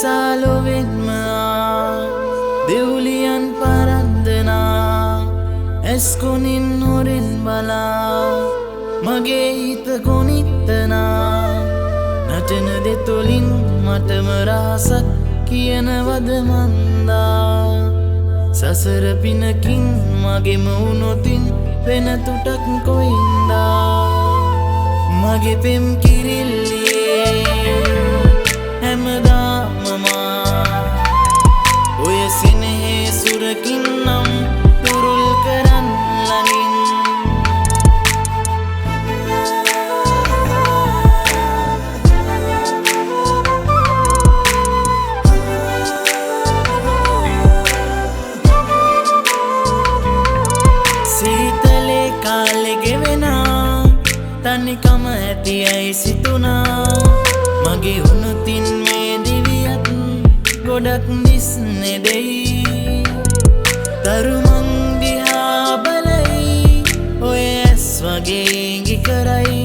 සාලොවෙන්ම දෙවුලියන් පරන්දනා ඇස්කොනින් නොරෙන් බලා මගේ හිත කොනිත්තනා නටන දෙතොලින් මටම රහසක් කියනවද මන්දා සසර පිනකින් මගෙම උනොතින් වෙන තුටක් කොයින්දා මගේ පෙම් කිරිල්ලියේ හැමදාම ඔය සිනහේ සුරකින් නම් තුරුල් කරන් ළඟින් සීතලේ කාලෙ ගෙවෙනා තනිකම ඇති ඇයි සිතුනා මගේ උනුතින් මේ දිවියත් ගොඩක් දිස්නේ දෙයි තරුමන් දිහා බලයි ඔය ඇස් වගේ ඉඟි කරයි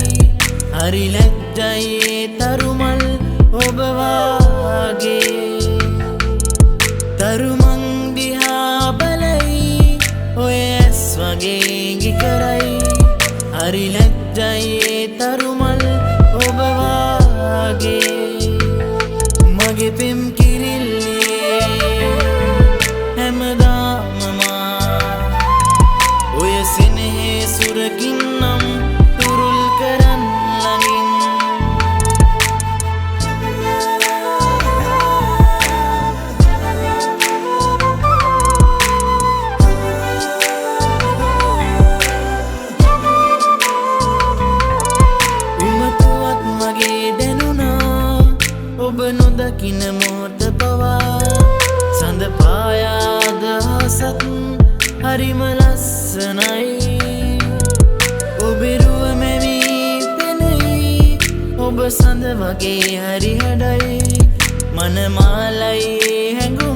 හරි ලැජ්ජයි ඒ තරුමල් ඔබ වාගේ තරුමන් දිහා බලයි ඔය ඇස් වගේ ඉඟි කරයි හරි ලැජ්ජයි ඒ තරුමල් ඔබ වාගේ මගේ පෙම් කිරිල්ලියේ හැමදාම ඔය සිනහේ සුරකින් නම් තුරුල් කරන් ළඟින් උමතුවක් මගේ දැනුණා ඔබ නොදකින මොහොත පවා සඳ පායාද හසත් හරිම ලස්සනයි ඔබේ රුව මැවී පෙනෙයි ඔබ සඳ වගේ හරි හැඩයි මනමාලයි හැඟු